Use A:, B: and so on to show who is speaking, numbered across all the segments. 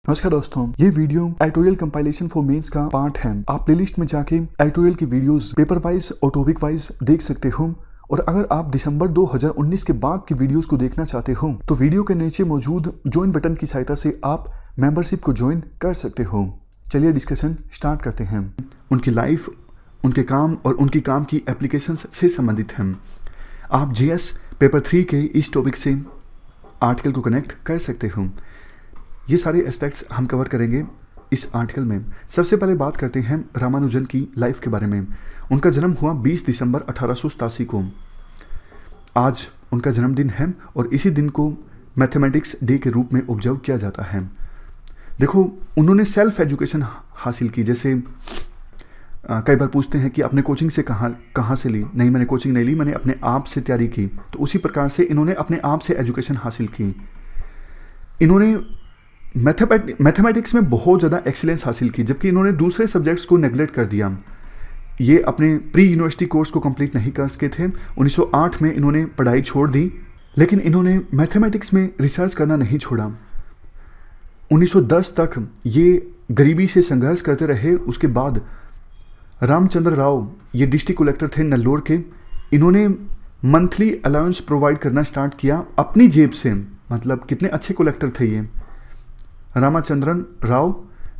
A: नमस्कार दोस्तों, ये video tutorial compilation for mains का पार्ट है। आप प्लेलिस्ट में जाके ट्यूटोरियल की वीडियोस पेपर वाइज और टॉपिक वाइज देख सकते हो। और अगर आप दिसंबर 2019 के बाद की वीडियोस को देखना चाहते हो तो वीडियो के नीचे मौजूद ज्वाइन बटन की सहायता से आप मेंबरशिप को ज्वाइन कर सकते हो। चलिए डिस्कशन स्टार्ट करते हैं। उनकी लाइफ, उनके काम और उनकी काम की एप्लीकेशंस से संबंधित हैं। आप जीएस पेपर 3 के इस टॉपिक से आर्टिकल को कनेक्ट कर सकते हो। ये सारे एस्पेक्ट्स हम कवर करेंगे इस आर्टिकल में। सबसे पहले बात करते हैं रामानुजन की लाइफ के बारे में। उनका जन्म हुआ 20 दिसंबर 1887 को। आज उनका जन्मदिन है और इसी दिन को मैथमेटिक्स डे के रूप में ऑब्जर्व किया जाता है। देखो, उन्होंने सेल्फ एजुकेशन हासिल की। जैसे कई बार पूछते हैं कि आपने कोचिंग से कहाँ से ली। नहीं, मैंने कोचिंग नहीं ली, मैंने अपने आप से तैयारी की। तो उसी प्रकार से इन्होंने अपने आप से एजुकेशन हासिल की। इन्होंने मैथमेटिक्स में बहुत ज़्यादा एक्सीलेंस हासिल की, जबकि इन्होंने दूसरे सब्जेक्ट्स को नेगलेक्ट कर दिया। ये अपने प्री यूनिवर्सिटी कोर्स को कंप्लीट नहीं कर सके थे। 1908 में इन्होंने पढ़ाई छोड़ दी, लेकिन इन्होंने मैथमेटिक्स में रिसर्च करना नहीं छोड़ा। 1910 तक ये गरीबी से संघर्ष करते रहे। उसके बाद रामचंद्र राव, ये डिस्ट्रिक्ट कलेक्टर थे नेल्लोर के, इन्होंने मंथली अलाउंस प्रोवाइड करना स्टार्ट किया अपनी जेब से। मतलब कितने अच्छे कलेक्टर थे ये रामचंद्रन राव,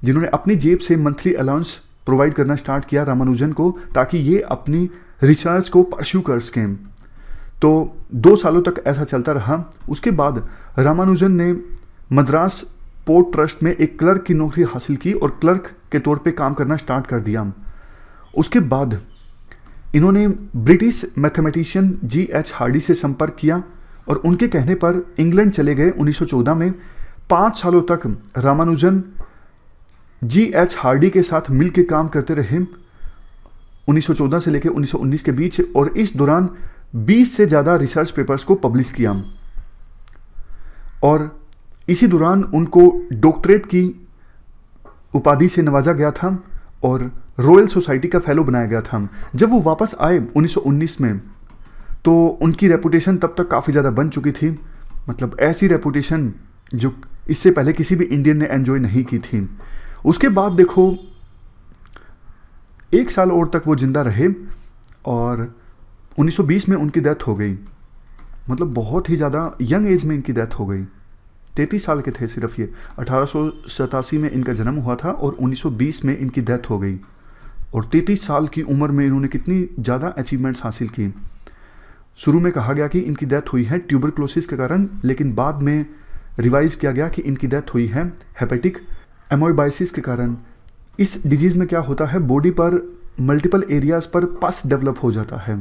A: जिन्होंने अपनी जेब से मंथली अलाउंस प्रोवाइड करना स्टार्ट किया रामानुजन को, ताकि ये अपनी रिसर्च को परस्यू कर सकें। तो 2 सालों तक ऐसा चलता रहा। उसके बाद रामानुजन ने मद्रास पोर्ट ट्रस्ट में एक क्लर्क की नौकरी हासिल की और क्लर्क के तौर पे काम करना स्टार्ट कर दिया। उसके बाद इन्होंने ब्रिटिश मैथमेटिशियन G.H. हार्डी से संपर्क किया और उनके कहने पर इंग्लैंड चले गए। 1914 में 5 सालों तक रामानुजन G.H. हार्डी के साथ मिलकर काम करते रहे, 1914 से लेकर 1919 के बीच। और इस दौरान 20 से ज़्यादा रिसर्च पेपर्स को पब्लिश किया और इसी दौरान उनको डॉक्टरेट की उपाधि से नवाजा गया था और रॉयल सोसाइटी का फेलो बनाया गया था। जब वो वापस आए 1919 में, तो उनकी रेपुटेशन तब तक काफ़ी ज़्यादा बन चुकी थी। मतलब ऐसी रेपुटेशन जो इससे पहले किसी भी इंडियन ने एंजॉय नहीं की थी। उसके बाद देखो, 1 साल और तक वो जिंदा रहे और 1920 में उनकी डेथ हो गई। मतलब बहुत ही ज़्यादा यंग एज में इनकी डेथ हो गई। 33 साल के थे सिर्फ ये। 1887 में इनका जन्म हुआ था और 1920 में इनकी डेथ हो गई। और 33 साल की उम्र में इन्होंने कितनी ज़्यादा अचीवमेंट्स हासिल की। शुरू में कहा गया कि इनकी डेथ हुई है ट्यूबरक्लोसिस के कारण, लेकिन बाद में रिवाइज किया गया कि इनकी डेथ हुई है हेपेटिक एमोइबाइसिस के कारण। इस डिजीज़ में क्या होता है, बॉडी पर मल्टीपल एरियाज़ पर पस डेवलप हो जाता है।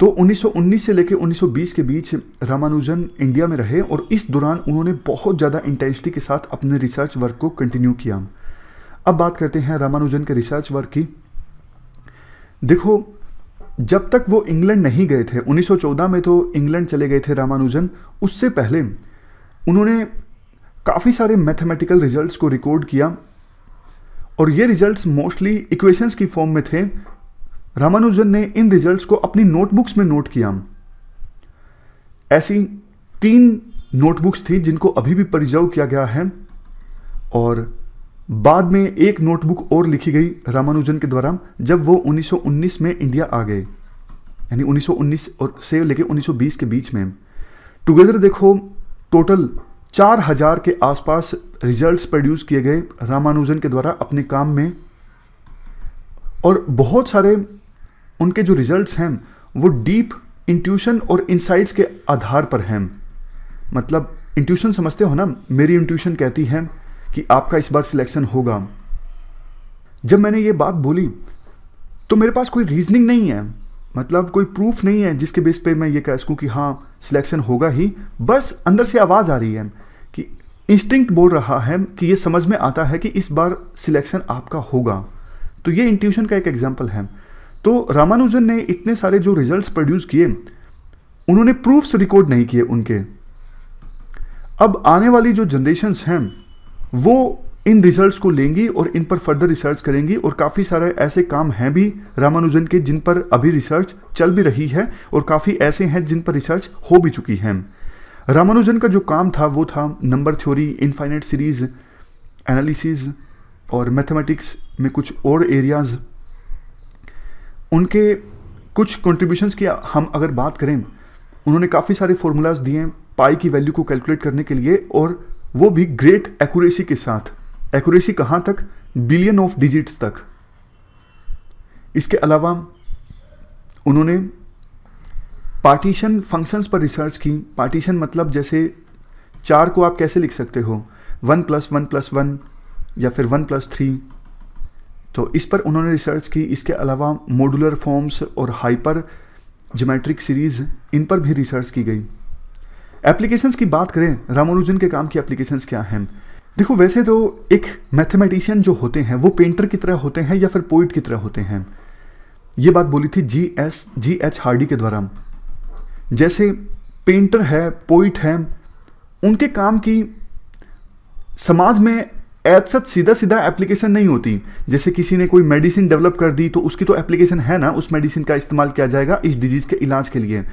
A: तो 1919 से लेकर 1920 के बीच रामानुजन इंडिया में रहे और इस दौरान उन्होंने बहुत ज़्यादा इंटेंसिटी के साथ अपने रिसर्च वर्क को कंटिन्यू किया। अब बात करते हैं रामानुजन के रिसर्च वर्क की। देखो, जब तक वो इंग्लैंड नहीं गए थे, 1914 में तो इंग्लैंड चले गए थे रामानुजन, उससे पहले उन्होंने काफ़ी सारे मैथमेटिकल रिजल्ट्स को रिकॉर्ड किया और ये रिजल्ट्स मोस्टली इक्वेशंस की फॉर्म में थे। रामानुजन ने इन रिजल्ट्स को अपनी नोटबुक्स में नोट किया। ऐसी 3 नोटबुक्स थी जिनको अभी भी प्रिजर्व किया गया है और बाद में एक नोटबुक और लिखी गई रामानुजन के द्वारा जब वो 1919 में इंडिया आ गए, यानी 1919 और से लेके 1920 के बीच में। टुगेदर देखो, टोटल 4000 के आसपास रिजल्ट्स प्रोड्यूस किए गए रामानुजन के द्वारा अपने काम में। और बहुत सारे उनके जो रिजल्ट्स हैं वो डीप इंट्यूशन और इंसाइट्स के आधार पर हैं। मतलब इंट्यूशन समझते हो ना, मेरी इंट्यूशन कहती है कि आपका इस बार सिलेक्शन होगा। जब मैंने ये बात बोली तो मेरे पास कोई रीजनिंग नहीं है, मतलब कोई प्रूफ नहीं है जिसके बेस पे मैं ये कह सकूं कि हाँ सिलेक्शन होगा ही। बस अंदर से आवाज़ आ रही है कि इंस्टिंक्ट बोल रहा है कि ये समझ में आता है कि इस बार सिलेक्शन आपका होगा। तो ये इंट्यूशन का एक एग्जाम्पल है। तो रामानुजन ने इतने सारे जो रिजल्ट्स प्रोड्यूस किए, उन्होंने प्रूफ्स रिकॉर्ड नहीं किए उनके। अब आने वाली जो जनरेशन्स हैं वो इन रिजल्ट्स को लेंगी और इन पर फर्दर रिसर्च करेंगी। और काफ़ी सारे ऐसे काम हैं भी रामानुजन के जिन पर अभी रिसर्च चल भी रही है और काफ़ी ऐसे हैं जिन पर रिसर्च हो भी चुकी है। रामानुजन का जो काम था वो था number theory, infinite series, analysis और मैथमेटिक्स में कुछ और एरियाज़, उनके कुछ कंट्रीब्यूशंस की हम अगर बात करें, उन्होंने काफ़ी सारे फार्मूलाज दिए हैं पाई की वैल्यू को कैलकुलेट करने के लिए, और वो भी ग्रेट एक्यूरेसी के साथ। एक्यूरेसी कहाँ तक? बिलियन ऑफ डिजिट्स तक। इसके अलावा उन्होंने पार्टीशन फंक्शंस पर रिसर्च की। पार्टीशन मतलब जैसे 4 को आप कैसे लिख सकते हो, 1 + 1 + 1 या फिर 1 + 3, तो इस पर उन्होंने रिसर्च की। इसके अलावा मॉड्यूलर फॉर्म्स और हाइपर ज्योमेट्रिक सीरीज, इन पर भी रिसर्च की गई। एप्लीकेशंस की बात करें, रामानुजन के काम की एप्लीकेशंस क्या हैं? देखो, वैसे तो एक मैथमेटिशियन जो होते हैं वो पेंटर की तरह होते हैं या फिर पोइट की तरह होते हैं। ये बात बोली थी G.H. हार्डी के द्वारा। जैसे पेंटर है, पोइट है, उनके काम की समाज में एज सच सीधा सीधा एप्लीकेशन नहीं होती। जैसे किसी ने कोई मेडिसिन डेवलप कर दी तो उसकी तो एप्लीकेशन है ना, उस मेडिसिन का इस्तेमाल किया जाएगा इस डिजीज के इलाज के लिए।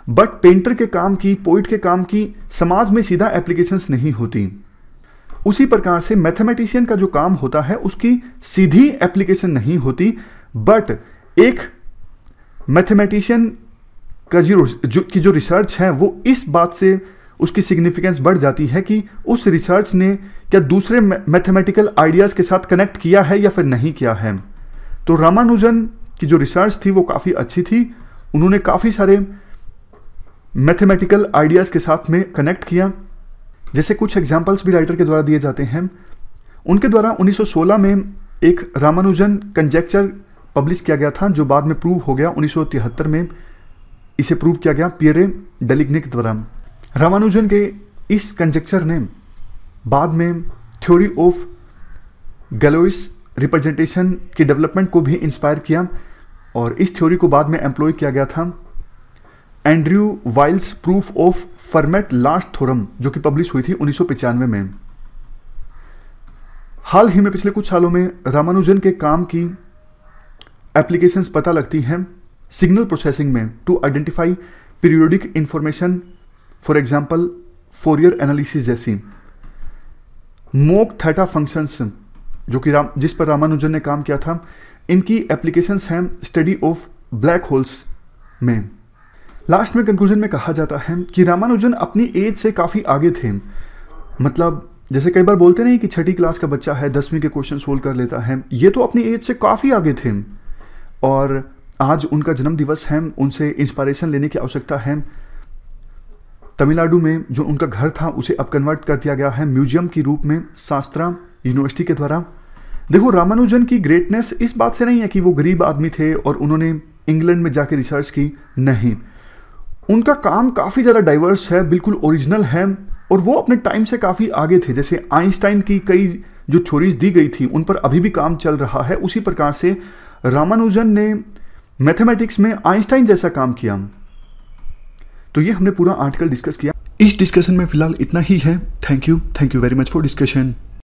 A: बट पेंटर के काम की, पोइट के काम की समाज में सीधा एप्लीकेशंस नहीं होती। उसी प्रकार से मैथमेटिशियन का जो काम होता है उसकी सीधी एप्लीकेशन नहीं होती, बट एक मैथमेटिशियन का जो रिसर्च है वो इस बात से उसकी सिग्निफिकेंस बढ़ जाती है कि उस रिसर्च ने क्या दूसरे मैथमेटिकल आइडियाज़ के साथ कनेक्ट किया है या फिर नहीं किया है। तो रामानुजन की जो रिसर्च थी वो काफ़ी अच्छी थी। उन्होंने काफ़ी सारे मैथमेटिकल आइडियाज़ के साथ में कनेक्ट किया। जैसे कुछ एग्जाम्पल्स भी राइटर के द्वारा दिए जाते हैं। उनके द्वारा 1916 में एक रामानुजन कंजेक्चर पब्लिश किया गया था, जो बाद में प्रूव हो गया 1973 में। इसे प्रूव किया गया पियरे डेलिग्निक द्वारा। रामानुजन के इस कंजेक्चर ने बाद में थ्योरी ऑफ गैलोइस रिप्रेजेंटेशन की डेवलपमेंट को भी इंस्पायर किया, और इस थ्योरी को बाद में एम्प्लॉय किया गया था Andrew Wiles proof of Fermat last theorem, जो कि पब्लिश हुई थी 1995 में। हाल ही में पिछले कुछ सालों में रामानुजन के काम की एप्लीकेशंस पता लगती हैं सिग्नल प्रोसेसिंग में, to identify periodic information, for example Fourier analysis जैसी। मोक थीटा फंक्शंस, जो कि जिस पर रामानुजन ने काम किया था, इनकी एप्लीकेशंस हैं स्टडी ऑफ ब्लैक होल्स में। लास्ट में कंक्लूजन में कहा जाता है कि रामानुजन अपनी एज से काफ़ी आगे थे। मतलब जैसे कई बार बोलते नहीं कि 6ठी क्लास का बच्चा है, 10वीं के क्वेश्चन सोल्व कर लेता है, ये तो अपनी एज से काफ़ी आगे थे। और आज उनका जन्म दिवस है, उनसे इंस्पायरेशन लेने की आवश्यकता है। तमिलनाडु में जो उनका घर था उसे अब कन्वर्ट कर दिया गया है म्यूजियम के रूप में शास्त्रा यूनिवर्सिटी के द्वारा। देखो, रामानुजन की ग्रेटनेस इस बात से नहीं है कि वो गरीब आदमी थे और उन्होंने इंग्लैंड में जाके रिसर्च की, नहीं। उनका काम काफ़ी ज़्यादा डाइवर्स है, बिल्कुल ओरिजिनल है, और वो अपने टाइम से काफ़ी आगे थे। जैसे आइंस्टाइन की कई जो थ्योरीज दी गई थी उन पर अभी भी काम चल रहा है, उसी प्रकार से रामानुजन ने मैथमेटिक्स में आइंस्टाइन जैसा काम किया। तो ये हमने पूरा आर्टिकल डिस्कस किया। इस डिस्कशन में फिलहाल इतना ही है। Thank you very much for discussion.